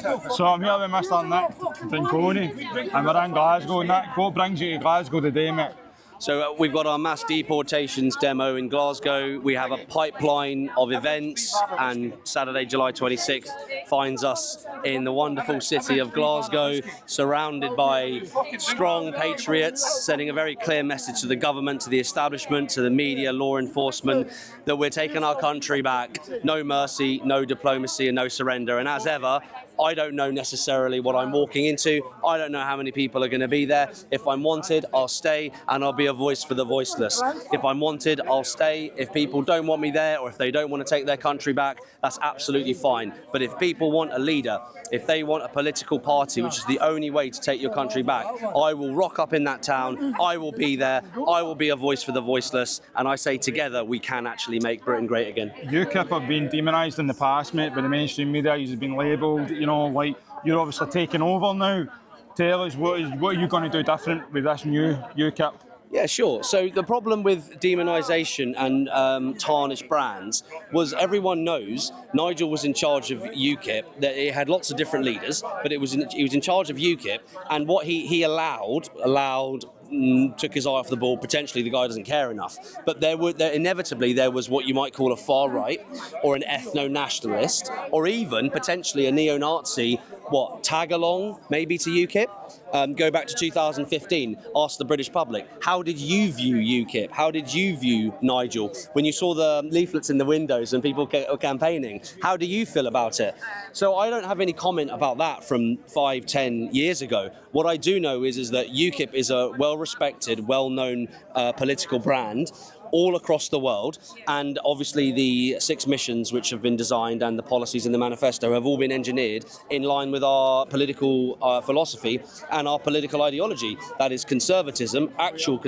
So I'm here with Mr. Nick Tenconi, and we're in Glasgow. Nick, what brings you to Glasgow today, mate? So we've got our mass deportations demo in Glasgow. We have a pipeline of events, and Saturday, July 26th, finds us in the wonderful city of Glasgow, surrounded by strong patriots, sending a very clear message to the government, to the establishment, to the media, law enforcement, that we're taking our country back. No mercy, no diplomacy, and no surrender. And as ever, I don't know necessarily what I'm walking into. I don't know how many people are going to be there. If I'm wanted, I'll stay, and I'll be a voice for the voiceless. If I'm wanted, I'll stay. If people don't want me there, or if they don't want to take their country back, that's absolutely fine. But if people want a leader, if they want a political party, which is the only way to take your country back, I will rock up in that town. I will be there. I will be a voice for the voiceless. And I say together, we can actually make Britain great again. UKIP have been demonised in the past, mate, by the mainstream media. You've been labelled, like you're obviously taking over now. Tell us, what are you going to do different with this new UKIP? Yeah, sure. So the problem with demonisation and tarnished brands was everyone knows Nigel was in charge of UKIP, that it had lots of different leaders, but he was in charge of UKIP, and what he allowed took his eye off the ball. Potentially the guy doesn't care enough, but inevitably there was what you might call a far right or an ethno-nationalist or even potentially a neo-Nazi tag along maybe to UKIP. Go back to 2015, ask the British public, how did you view UKIP? How did you view Nigel when you saw the leaflets in the windows and people were campaigning? How do you feel about it? So I don't have any comment about that from 5-10 years ago. What I do know is that UKIP is a well-respected, well-known political brand all across the world, and obviously the 6 missions which have been designed and the policies in the manifesto have all been engineered in line with our political philosophy and our political ideology. That is conservatism, actual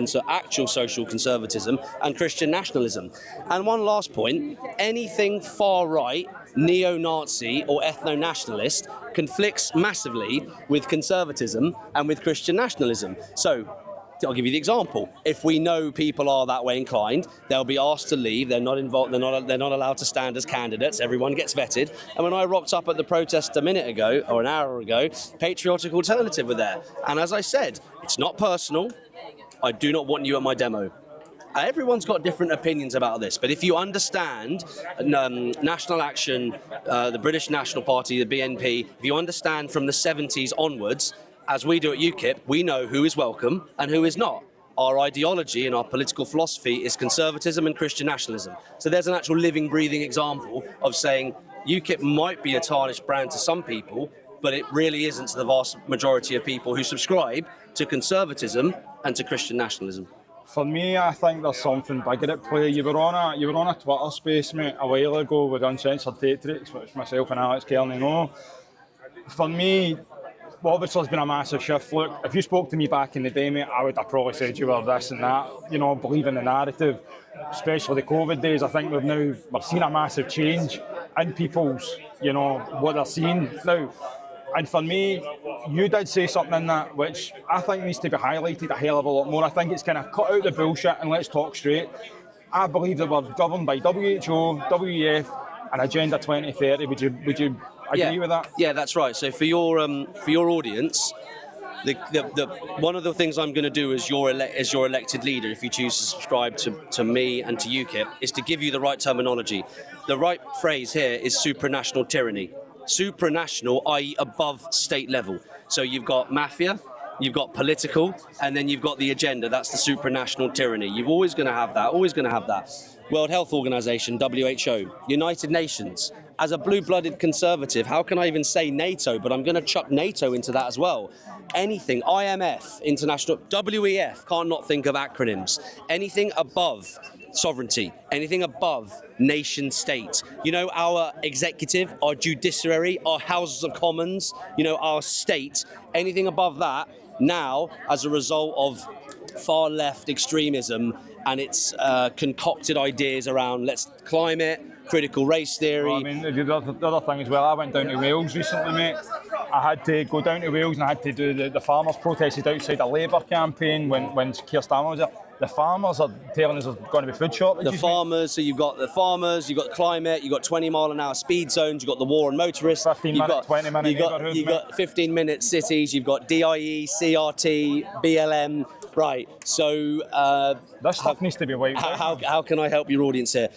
social conservatism, and Christian nationalism. And one last point, anything far right, neo-Nazi or ethno-nationalist conflicts massively with conservatism and with Christian nationalism. So I'll give you the example. If we know people are that way inclined, they'll be asked to leave. They're not involved. They're not allowed to stand as candidates. Everyone gets vetted. And when I rocked up at the protest a minute ago or an hour ago, Patriotic Alternative were there. And as I said, it's not personal. I do not want you at my demo. Everyone's got different opinions about this, but if you understand National Action, the British National Party, the BNP, if you understand from the 70s onwards, as we do at UKIP, we know who is welcome and who is not. Our ideology and our political philosophy is conservatism and Christian nationalism. So there's an actual living, breathing example of saying UKIP might be a tarnished brand to some people, but it really isn't to the vast majority of people who subscribe to conservatism and to Christian nationalism. For me, I think there's something bigger at play. You were on a Twitter space, mate, a while ago with Uncensored Patriots, which myself and Alex Kearney know. For me, obviously there's been a massive shift. Look, if you spoke to me back in the day, mate, I would have probably said you were this and that, believe in the narrative, especially the COVID days. I think we're seeing a massive change in people's, what they're seeing now. And for me, you did say something in that which I think needs to be highlighted a hell of a lot more. I think it's kind of cut out the bullshit and let's talk straight. I believe that we're governed by WHO, WEF and Agenda 2030. Would you agree with that? Yeah, that's right. So for your audience, one of the things I'm going to do as your elected leader, if you choose to subscribe to me and to UKIP, is to give you the right terminology. The right phrase here is supranational tyranny. Supranational, i.e. above state level. So you've got mafia, you've got political, and then you've got the agenda. That's the supranational tyranny. You're always going to have that. World Health Organization, WHO, United Nations. As a blue-blooded conservative, how can I even say NATO? But I'm going to chuck NATO into that as well. Anything, IMF, International, WEF, can't not think of acronyms. Anything above sovereignty, anything above nation state. Our executive, our judiciary, our Houses of Commons, our state, anything above that, now, as a result of far left extremism and its concocted ideas around climate, critical race theory. Well, the other thing as well, I went down to Wales recently, mate. I had to go down to Wales and I had to do the farmers' protested outside a Labour campaign when Keir Starmer was there. the farmers are telling us there's going to be food shortages. The farmers, so you've got the farmers, you've got climate, you've got 20-mile-an-hour speed zones, you've got the war on motorists, 15-minute, 20-minute you've got 15-minute cities, you've got DIE, CRT, BLM, right? So this stuff needs to be wiped out. How can I help your audience here?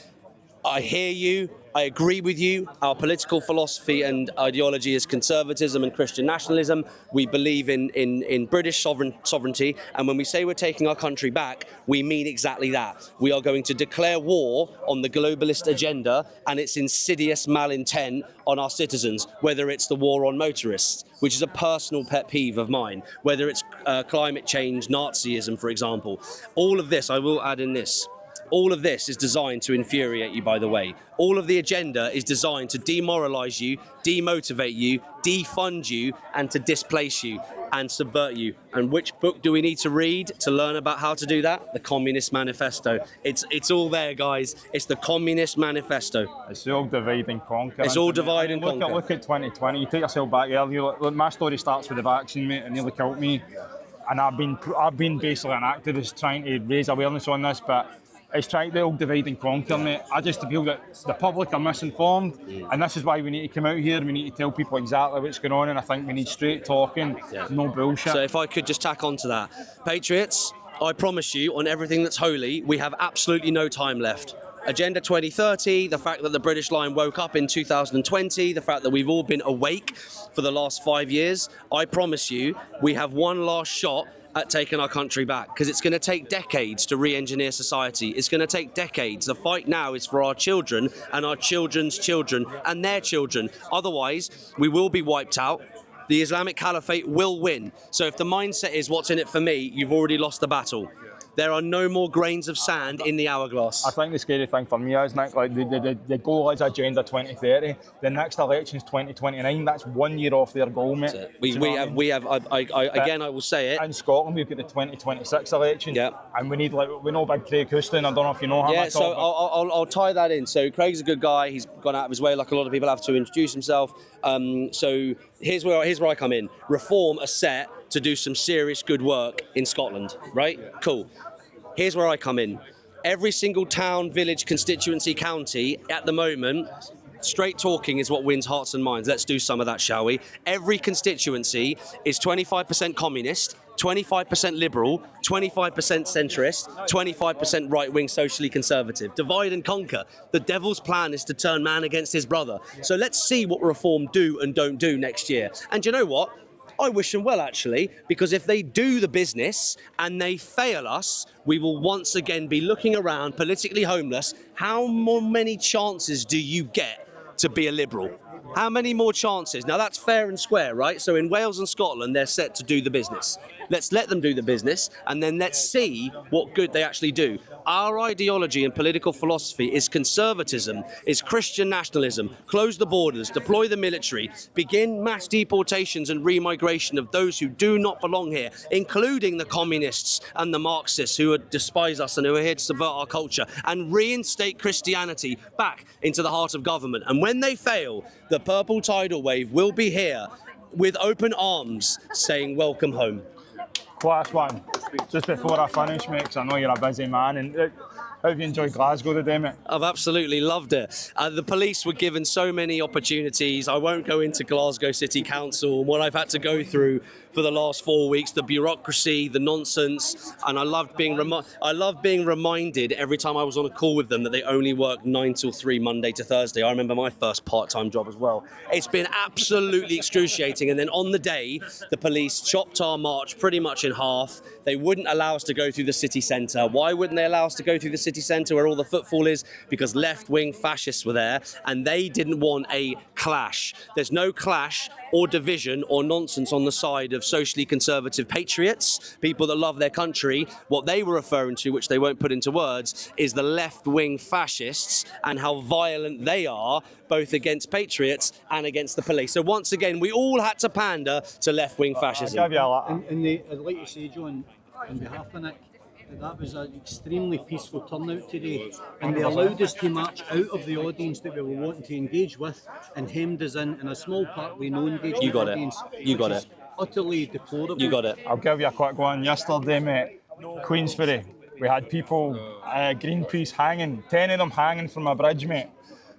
I hear you. I agree with you. Our political philosophy and ideology is conservatism and Christian nationalism. We believe in British sovereignty, and when we say we're taking our country back, we mean exactly that. We are going to declare war on the globalist agenda and its insidious malintent on our citizens, whether it's the war on motorists, which is a personal pet peeve of mine, whether it's climate change, Nazism, for example. All of this, I will add in this, all of this is designed to infuriate you, by the way. All of the agenda is designed to demoralise you, demotivate you, defund you, and to displace you and subvert you. And which book do we need to read to learn about how to do that? The Communist Manifesto. It's all there, guys. It's the Communist Manifesto. It's all divide and conquer. It's all divide and conquer. Look at 2020. You take yourself back earlier. Look, my story starts with the vaccine, mate. It nearly killed me. And I've been basically an activist trying to raise awareness on this, but it's trying to all divide and conquer, mate. I just feel that the public are misinformed, and this is why we need to come out here. We need to tell people exactly what's going on, and I think we need straight talking, no bullshit. So if I could just tack on to that. Patriots, I promise you, on everything that's holy, we have absolutely no time left. Agenda 2030, the fact that the British line woke up in 2020, the fact that we've all been awake for the last 5 years, I promise you, we have one last shot at taking our country back, because it's going to take decades to re-engineer society. It's going to take decades. The fight now is for our children and our children's children and their children. Otherwise, we will be wiped out. The Islamic Caliphate will win. So if the mindset is what's in it for me, you've already lost the battle. There are no more grains of sand in the hourglass. I think the scary thing for me is, Nick, like the goal is Agenda 2030. The next election's 2029. That's 1 year off their goal, mate. I will say it. In Scotland, we've got the 2026 election. Yeah. And we know Big Craig Houston. I don't know if you know him. Yeah, so I'll tie that in. So Craig's a good guy. He's gone out of his way, like a lot of people have, to introduce himself. So here's where I come in. Reform are set to do some serious good work in Scotland, right? Cool. Here's where I come in. Every single town, village, constituency, county, at the moment, straight talking is what wins hearts and minds. Let's do some of that, shall we? Every constituency is 25% communist, 25% liberal, 25% centrist, 25% right-wing socially conservative. Divide and conquer. The devil's plan is to turn man against his brother. So let's see what Reform do and don't do next year. And you know what? I wish them well, actually, because if they do the business and they fail us, we will once again be looking around politically homeless. How many chances do you get to be a liberal? How many more chances? Now, that's fair and square, right? So in Wales and Scotland, they're set to do the business. Let's let them do the business, and then let's see what good they actually do. Our ideology and political philosophy is conservatism, is Christian nationalism, close the borders, deploy the military, begin mass deportations and remigration of those who do not belong here, including the communists and the Marxists who despise us and who are here to subvert our culture, and reinstate Christianity back into the heart of government. And when they fail, the purple tidal wave will be here with open arms saying, welcome home. Class one. Just before I finish, mate, 'cause I know you're a busy man, and how have you enjoyed Glasgow today, mate? I've absolutely loved it. The police were given so many opportunities. I won't go into Glasgow City Council and what I've had to go through for the last 4 weeks, the bureaucracy, the nonsense, and I loved being reminded every time I was on a call with them that they only work 9 till 3 Monday to Thursday. I remember my first part-time job as well. It's been absolutely excruciating, and then on the day, the police chopped our march pretty much in half. They wouldn't allow us to go through the city centre. Why wouldn't they allow us to go through the city centre where all the footfall is? Because left-wing fascists were there, and they didn't want a clash. There's no clash or division or nonsense on the side of socially conservative patriots, people that love their country. What they were referring to, which they won't put into words, is the left-wing fascists and how violent they are, both against patriots and against the police. So once again, we all had to pander to left-wing fascism. I'll give you a lot. I'd like to say, John, on behalf of Nick, that was an extremely peaceful turnout today, and they allowed us to march out of the audience that we were wanting to engage with and hemmed us in a small part with no engagement. You got audience, it. You got it. utterly deplorable. You got it. I'll give you a quick one. Yesterday, mate, Queensferry, We had people, Greenpeace hanging, 10 of them hanging from a bridge, mate.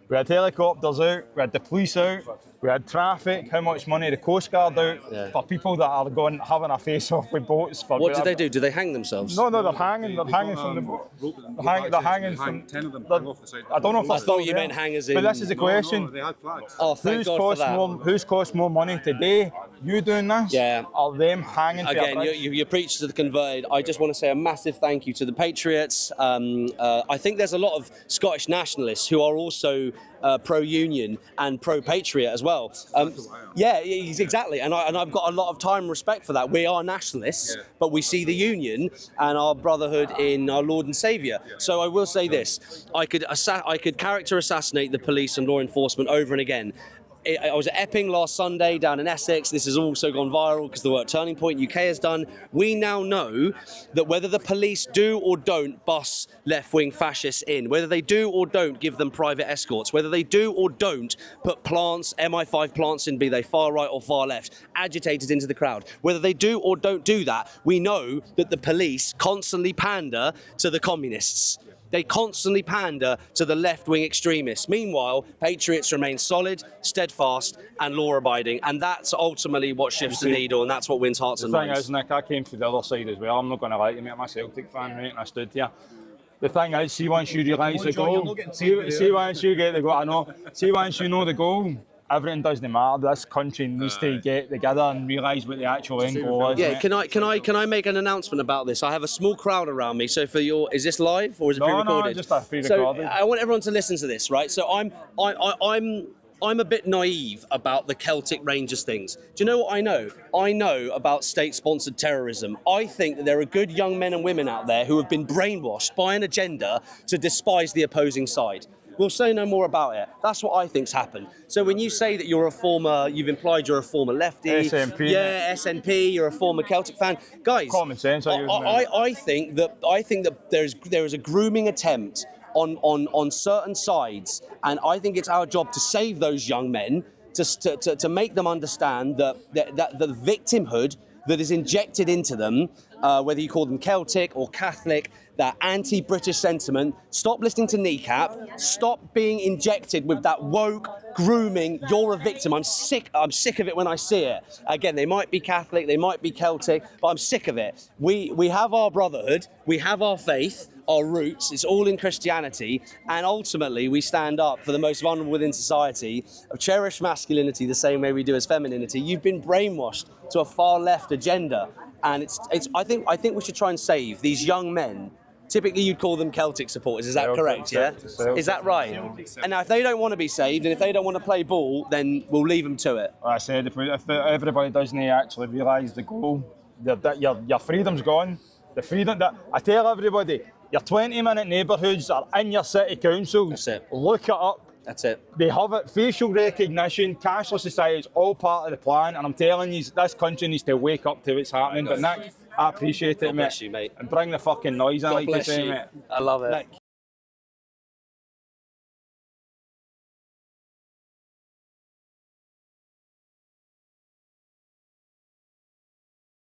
We had helicopters out, we had the police out, we had traffic, how much money the Coast Guard out for people that are going having a face-off with boats. For What did they do? Did they hang themselves? No, they're hanging from the boat. They're hanging from... 10 of them hang off the side. I don't know if I thought you meant hangers in... But this is the question. No, they had flags. Oh, thank God for that. Who's cost more money today? You doing this? Yeah. Or them hanging for a Again, bridge? you preach to the converted. I just want to say a massive thank you to the Patriots. I think there's a lot of Scottish nationalists who are also pro-union and pro-patriot as well. Yeah, exactly. And I've got a lot of time and respect for that. We are nationalists, but we see the union and our brotherhood in our Lord and Saviour. So I will say this: I could character assassinate the police and law enforcement over and again. I was at Epping last Sunday down in Essex. This has also gone viral because the work Turning Point UK has done. We now know that whether the police do or don't bus left-wing fascists in, whether they do or don't give them private escorts, whether they do or don't put plants, MI5 plants in, be they far right or far left, agitators into the crowd, whether they do or don't do that, we know that the police constantly pander to the communists. They constantly pander to the left-wing extremists. Meanwhile, patriots remain solid, steadfast, and law-abiding, and that's ultimately what shifts the needle, and that's what wins hearts and The thing minds. is, Nick, I came from the other side as well. I'm not going to lie to you, mate. I'm a Celtic fan, mate, and I stood here. The thing is, see once you realise the goal, see once you get the goal, I know, see once you know the goal, everything doesn't matter. This country needs to get together and realise what the actual end goal is. Yeah, mate. can I make an announcement about this? I have a small crowd around me. So for your, is this live or is it pre-recorded? No, just a pre-recorded. So I want everyone to listen to this, right? So I'm a bit naive about the Celtic Rangers things. Do you know what I know? I know about state-sponsored terrorism. I think that there are good young men and women out there who have been brainwashed by an agenda to despise the opposing side. We'll say no more about it. That's what I think's happened. So when you say that you've implied you're a former lefty. SNP. Yeah, SNP, you're a former Celtic fan. Guys, Common sense, I think that there is a grooming attempt on certain sides, and I think it's our job to save those young men, to make them understand that the victimhood that is injected into them, whether you call them Celtic or Catholic, that anti-British sentiment. Stop listening to Kneecap. Stop being injected with that woke grooming. You're a victim. I'm sick of it when I see it. Again, they might be Catholic, they might be Celtic, but I'm sick of it. We have our brotherhood, we have our faith, our roots. It's all in Christianity, and ultimately we stand up for the most vulnerable within society, cherish masculinity the same way we do as femininity. You've been brainwashed to a far left agenda, and I think we should try and save these young men. Typically, you'd call them Celtic supporters. Is that correct? Yeah. Is that right? And now, if they don't want to be saved and if they don't want to play ball, then we'll leave them to it. Like I said, if everybody doesn't actually realise the goal, your freedom's gone. The freedom that I tell everybody, your 20-minute neighbourhoods are in your city councils. That's it. Look it up. That's it. They have it. Facial recognition, cashless society is all part of the plan. And I'm telling you, this country needs to wake up to what's happening. But Nick, I appreciate it, God bless you, mate. And bring the fucking noise in, God like you bless say, you. mate. I love it. Nick.